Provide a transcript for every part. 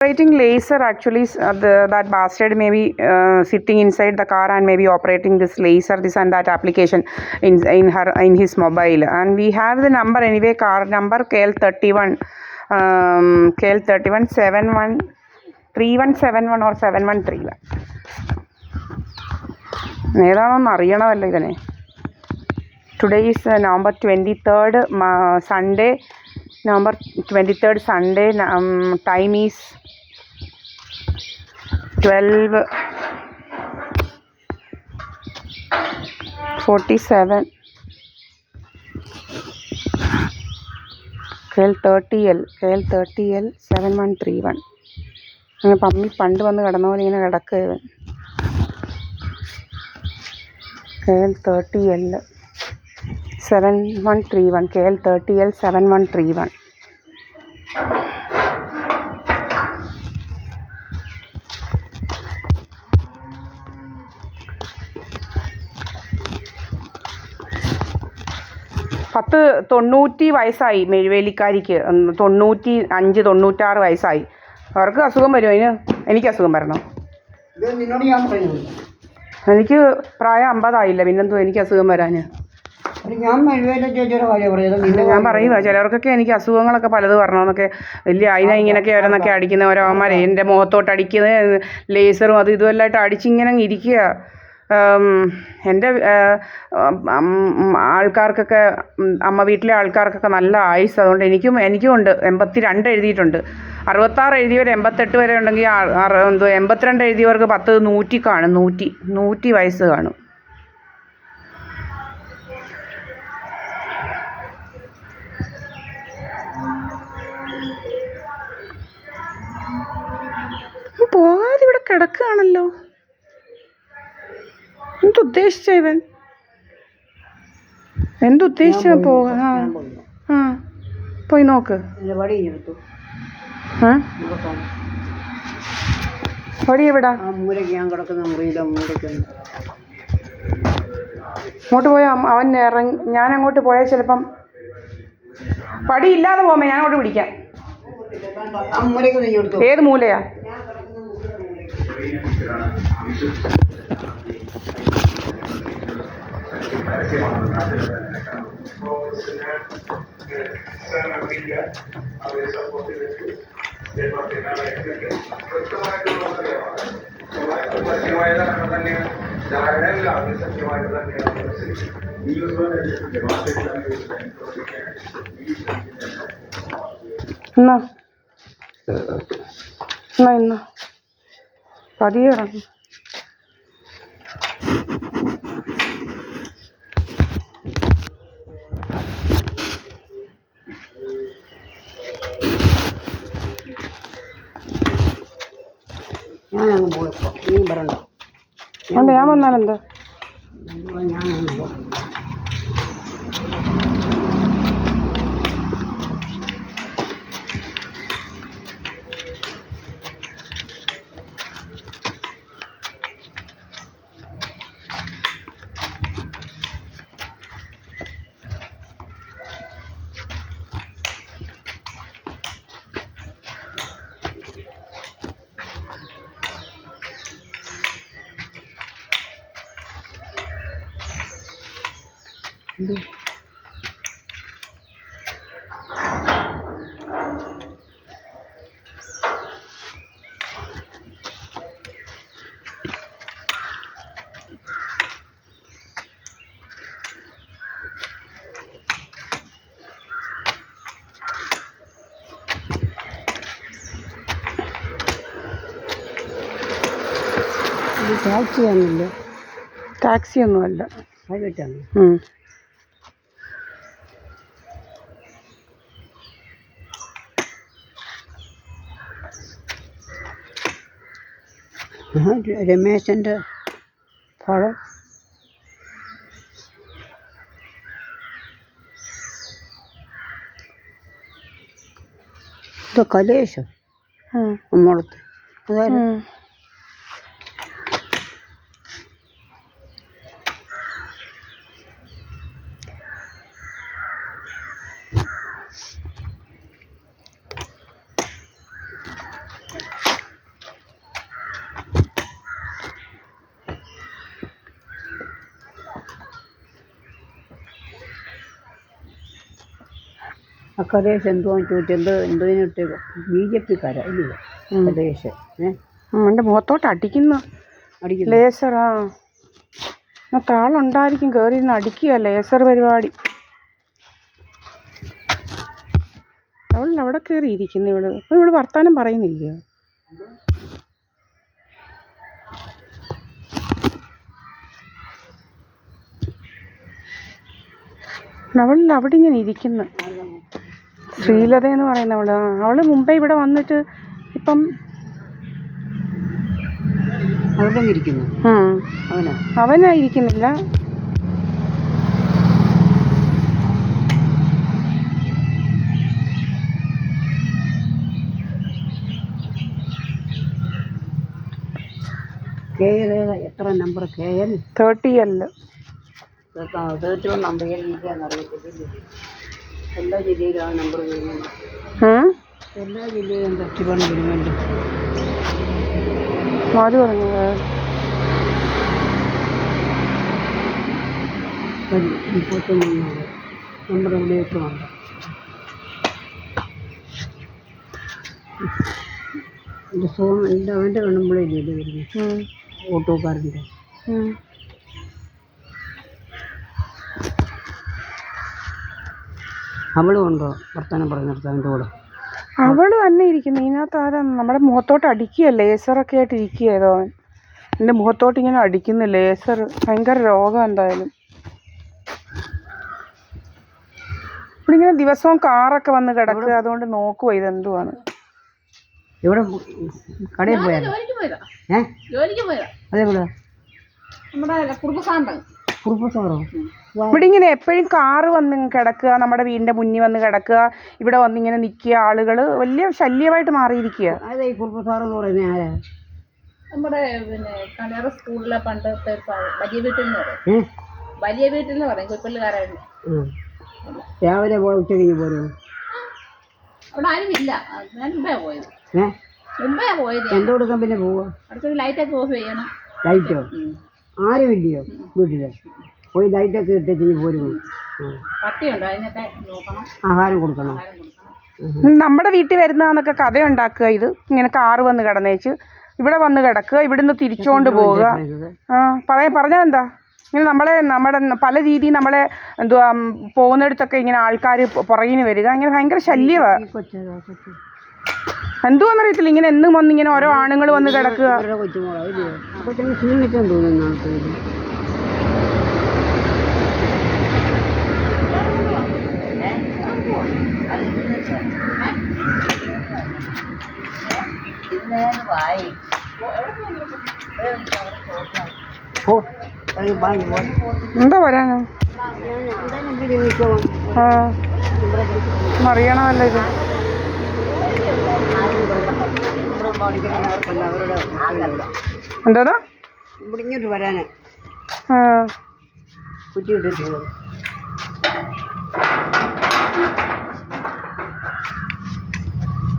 Operating laser actually that bastard may be sitting inside the car and maybe operating this laser, this and that application in his mobile. And we have the number anyway, car number KL31 KL31 3171 or 7131. ഏതാണെന്ന് അറിയണമല്ലോ ഇതിനെ. Today is November 23rd, Sunday, November 23rd, Sunday. Time is 12:47. KL30L 7131. അങ്ങനെ പണ്ട് വന്ന് കിടന്ന പോലെ ഇങ്ങനെ കിടക്കുക ഇവൻ. KL30L 7131. KL30L 7131. പത്ത് 90 വയസ്സായി മെഴുവേലിക്കാരിക്ക്. 95 96 വയസ്സായി. അവർക്ക് അസുഖം വരും. എനിക്ക് അസുഖം വരണം. എനിക്ക് പ്രായം 50 ആയില്ല, പിന്നെന്തോ എനിക്ക് അസുഖം വരാൻ. ഞാൻ പറയുക ചിലർക്കൊക്കെ എനിക്ക് അസുഖങ്ങളൊക്കെ പലത് വരണമെന്നൊക്കെ വലിയ ഇങ്ങനെയൊക്കെ ഓരോന്നൊക്കെ അടിക്കുന്ന ഓരോമാരെ എൻ്റെ മുഖത്തോട്ട് അടിക്കുന്നത് ലേസറും അതും ഇതുമെല്ലാമായിട്ട് അടിച്ചിങ്ങനെ ഇരിക്കുക. എൻ്റെ ആൾക്കാർക്കൊക്കെ അമ്മ വീട്ടിലെ ആൾക്കാർക്കൊക്കെ നല്ല ആയുസ്. അതുകൊണ്ട് എനിക്കും ഉണ്ട്. 82 എഴുതിയിട്ടുണ്ട്. 66 എഴുതിയവർ 88 വരെ ഉണ്ടെങ്കിൽ 82 എഴുതിയവർക്ക് 100 കാണും. 100 വയസ്സ് കാണും. പോകാതെ ഇവിടെ കിടക്കുകയാണല്ലോ. എന്തുദ്ദേശിച്ച ഇവൻ? എന്തുദ്ദേശിച്ച പോകാ? ആ പോയി നോക്ക്. വടി എവിടാ? അങ്ങോട്ട് പോയാൽ അവൻ ഇറങ്ങി. ഞാൻ അങ്ങോട്ട് പോയാൽ ചിലപ്പം പടി ഇല്ലാതെ പോകുമ്പോ ഞാൻ അങ്ങോട്ട് പിടിക്കാം. ഏത് മൂലയാ? എന്നാ പതിയെ ഇറങ്ങി. ഞാൻ വന്നാലെന്താ? ടാക്സി ഒന്നുമല്ല. രമേശൻ്റെ പഴം ഇത് കലേശം നമ്മളടുത്ത് അതായത് അക്കദേശം എന്തുവാന്ന് ചോദിച്ചത് എന്തോന്നിട്ട് BJP-ക്കാരാ ഇല്ല അക്കദേശം എൻ്റെ മുഖത്തോട്ട് അടിക്കുന്നു ലേസറാ താളുണ്ടായിരിക്കും കയറി ഇരുന്ന് അടിക്കുക ലേസർ പരിപാടി. അവൾ അവിടെ കയറി ഇരിക്കുന്നു ഇവള്. അപ്പം ഇവള് വർത്താനം പറയുന്നില്ല. അവളിൽ അവിടെ ഇങ്ങനെ ഇരിക്കുന്നു. ശ്രീലത എന്ന് പറയുന്നവള്. അവള് മുമ്പേ ഇവിടെ വന്നിട്ട് ഇപ്പം അവനായിരിക്കുന്നില്ല. എത്ര നമ്പർ KL 30L 31 നമ്പർ അറിയത്തില്ല. എല്ലാ ജില്ലയിലും ആ നമ്പർ വരുന്നുണ്ട്. എല്ലാ ജില്ലയിലും 31 വരുന്നുണ്ട്. ആര് പറഞ്ഞത്? നമ്പർ എവിടെയൊക്കെയുണ്ട്. അവൻ്റെ കാണുമ്പോഴേ ഇല്ലേ വരുന്നത് ഓട്ടോക്കാരൻ്റെ. അവളും ഉണ്ടോ വർത്തമാനം പറഞ്ഞിടത്ത് അവൻ്റെ കൂടെ? അവള് തന്നെ ഇരിക്കുന്നു. ഇതിനകത്ത് ആരാ? നമ്മുടെ മുഖത്തോട്ട് അടിക്കുക ലേസറൊക്കെ ആയിട്ട് ഇരിക്കുക ഏതോ അവൻ. എൻ്റെ മുഖത്തോട്ട് ഇങ്ങനെ അടിക്കുന്നു ലേസർ. ഭയങ്കര രോഗം എന്തായാലും. ഇവിടെ ഇങ്ങനെ ദിവസവും കാറൊക്കെ വന്ന് കിടക്കുക. അതുകൊണ്ട് നോക്കുക ഇതെന്തുവാണ്. ഇവിടെ കടയിൽ പോയാലോ? അതേപോലെ ഇവിടെ ഇങ്ങനെ എപ്പോഴും കാറ് വന്ന് കിടക്കുക. നമ്മുടെ വീടിന്റെ മുന്നിൽ വന്ന് കിടക്കുക. ഇവിടെ വന്നിങ്ങനെ നിൽക്കുക. ആളുകൾ വലിയ ശല്യമായിട്ട് മാറിയിരിക്കുക. നമ്മുടെ കണേറ സ്കൂളിലെ പണ്ടത്തെ വലിയ വീട്ടിൽ നിന്ന് പറയും. വലിയ വീട്ടിൽ നിന്ന് പറയും കുപ്പിള്ളുകാരായിരുന്നു. രാവിലെ ഉച്ചയ്ക്ക് പോരും. അവിടെ ആരുമില്ല. ഞാൻ മുമ്പേ പോയത്. എന്ത് കൊടുക്കാൻ പിന്നെ പോവാ? അടുത്തൊരു ലൈറ്റൊക്കെ ഓഫ് ചെയ്യണം. ലൈറ്റോ? ആരുമില്ലയോ വീട്ടില്? പോയി ലൈറ്റൊക്കെ ഇട്ടിട്ട് പോരും. പട്ടിയുണ്ടോ? അതിനൊക്കെ നോക്കണം. ആഹാരം കൊടുക്കണം. നമ്മുടെ വീട്ടിൽ വരുന്നതെന്നൊക്കെ കഥയുണ്ടാക്കുക. ഇത് ഇങ്ങനെ കാറ് വന്ന് കിടന്നേച്ച് ഇവിടെ വന്ന് കിടക്കുക. ഇവിടുന്ന് തിരിച്ചുകൊണ്ട് പോവുക. പറഞ്ഞാൽ എന്താ ഇങ്ങനെ നമ്മുടെ പല രീതിയിൽ നമ്മളെ എന്തുവാ പോകുന്നിടത്തൊക്കെ ഇങ്ങനെ ആൾക്കാർ പുറകിന് വരിക. ഇങ്ങനെ ഭയങ്കര ശല്യമാണ്. എന്തുവാന്നറിയത്തില്ല. ഇങ്ങനെ എന്നും വന്ന് ഇങ്ങനെ ഓരോ ആണുങ്ങൾ വന്ന് കിടക്കുക. എന്താ പറയാനോ? അറിയണമല്ലോ ഇത്. എന്താ ഇവിടെ ഇങ്ങോട്ട് വരാന് കുറ്റി ഇട്ടിട്ടുള്ളത്.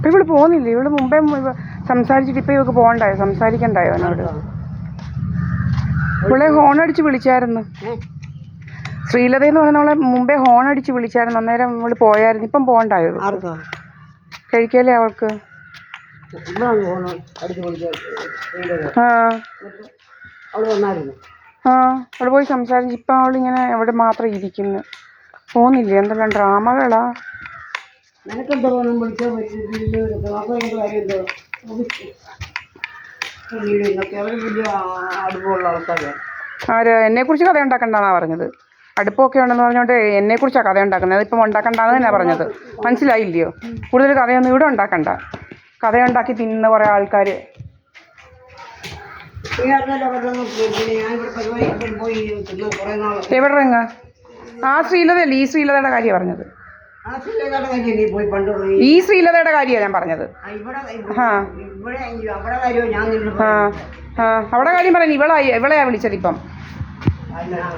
ഇവള് പോകുന്നില്ലേ? ഇവള് മുമ്പേ സംസാരിച്ചിട്ട് ഇപ്പൊ ഇവക്ക് പോകണ്ടായോ? സംസാരിക്കണ്ടായോ എന്നോട്? ഇവളെ ഹോണടിച്ച് വിളിച്ചായിരുന്നു. ശ്രീലത എന്ന് പറയുന്നവളെ മുമ്പേ ഹോണടിച്ച് വിളിച്ചായിരുന്നു. അന്നേരം ഇവള് പോയായിരുന്നു. ഇപ്പം പോകണ്ടായോ? കഴിക്കല്ലേ അവൾക്ക്? അവള് പോയി സംസാരിച്ച് ഇപ്പം അവളിങ്ങനെ എവിടെ മാത്രം ഇരിക്കുന്നു. പോകുന്നില്ലേ? എന്തെല്ലാം ഡ്രാമകളാ. ആര്? എന്നെ കുറിച്ച് കഥ ഉണ്ടാക്കണ്ടെന്നാ പറഞ്ഞത്. അടുപ്പൊക്കെ ഉണ്ടെന്ന് പറഞ്ഞോണ്ട് എന്നെ കുറിച്ചാണ് കഥ ഉണ്ടാക്കുന്നത്. അതിപ്പം ഉണ്ടാക്കണ്ടെന്ന് തന്നെയാ പറഞ്ഞത്. മനസ്സിലായില്ലയോ? കൂടുതൽ കഥയൊന്നും ഇവിടെ ഉണ്ടാക്കണ്ട. കഥയുണ്ടാക്കി തിന്നുന്ന കുറേ ആൾക്കാർ. എവിടെ ഇറങ്ങ? ആ ശ്രീലതയല്ലേ? ഈ ശ്രീലതയുടെ കാര്യമാണ് പറഞ്ഞത്. ഈ ശ്രീലതയുടെ കാര്യമാണ് ഞാൻ പറഞ്ഞത്. അവിടെ കാര്യം പറയാൻ ഇവളെയാ വിളിച്ചത് ഇപ്പം.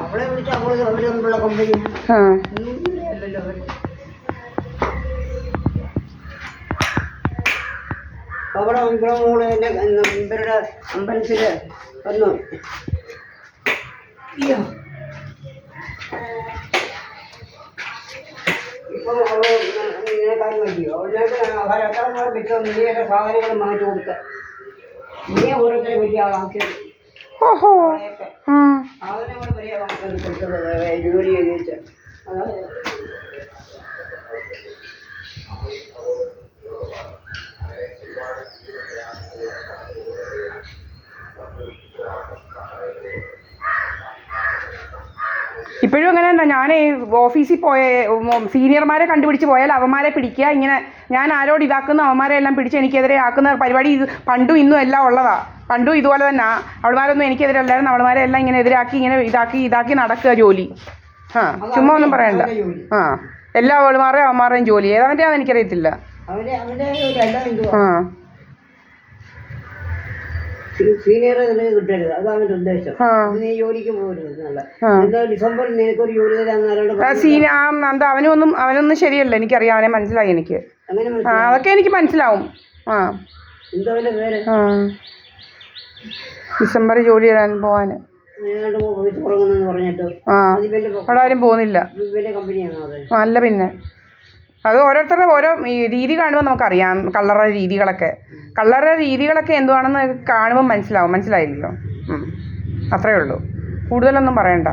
അവിടെ ഇവരുടെ അമ്പലത്തില് വന്നു. ഇപ്പോൾ അവൾ ഇങ്ങനെ കാര്യം പറ്റിയോ അവൾക്ക് എത്ര പറ്റുമോ നീയൊക്കെ സാധനങ്ങൾ മാറ്റി കൊടുക്കുക നീ ഓരോരുത്തരെ വലിയ ആളാക്കിയത് ഓഹോ സാധനങ്ങൾ വലിയ ആൾക്കാർ കൊടുത്തത് ജോലി ചെയ്തിട്ട് അതായത് ഇപ്പോഴും അങ്ങനെ എന്താ ഞാൻ ഓഫീസിൽ പോയ സീനിയർമാരെ കണ്ടുപിടിച്ച് പോയാൽ അവന്മാരെ പിടിക്കുക ഇങ്ങനെ ഞാൻ ആരോട് ഇതാക്കുന്ന അവന്മാരെ എല്ലാം പിടിച്ച് എനിക്കെതിരെ ആക്കുന്ന പരിപാടി ഇത് പണ്ടും ഇന്നും എല്ലാം ഉള്ളതാണ്. പണ്ടും ഇതുപോലെ തന്നെ അവൾമാരൊന്നും എനിക്കെതിരെ അല്ലായിരുന്നു. അവൾമാരെ എല്ലാം ഇങ്ങനെ എതിരാക്കി ഇങ്ങനെ ഇതാക്കി നടക്കുക ജോലി. ചുമ്മാ ഒന്നും പറയണ്ട. എല്ലാ അവൾമാരുടെയും അവന്മാരുടെയും ജോലി ഏതാണെന്ന് എനിക്കറിയത്തില്ല. സീനിയർ കിട്ടരുത് അതാണ് എൻ്റെ ഉദ്ദേശം. നീ ജോലിക്ക് പോകരുത്. ഡിസംബറിൽ നിനക്കൊരു ജോലി തരാൻ അവനൊന്നും ശരിയല്ല. എനിക്കറിയാം, അവനെ മനസ്സിലായി എനിക്ക്. അതൊക്കെ എനിക്ക് മനസ്സിലാവും. എന്താ പേര് ഡിസംബറിൽ ജോലി തരാൻ പോവാൻ പറഞ്ഞിട്ട് അവിടെ ആരും പോകുന്നില്ല. വലിയ കമ്പനിയാണോ അത്? അല്ല പിന്നെ അത് ഓരോരുത്തരുടെ ഓരോ രീതി കാണുമ്പോൾ നമുക്കറിയാം. കള്ളറുടെ രീതികളൊക്കെ എന്തുവാണെന്ന് കാണുമ്പോൾ മനസ്സിലായില്ലയോ? അത്രയേ ഉള്ളൂ, കൂടുതലൊന്നും പറയണ്ട.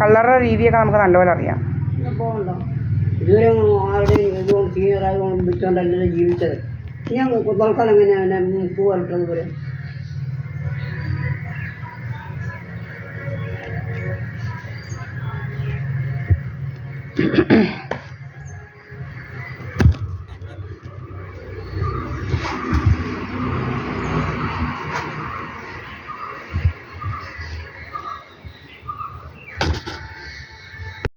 കള്ളറുടെ രീതിയൊക്കെ നമുക്ക് നല്ലപോലെ അറിയാം. പോകണ്ട. ഇതുവരെ ആരുടെയും ഇതുകൊണ്ട് സീനിയറായതുകൊണ്ട് വിറ്റുകൊണ്ടല്ലേ ജീവിച്ചത്. ഞാൻ തൽക്കാലം എങ്ങനെയാണ് പോകാറുള്ളത് പോലെ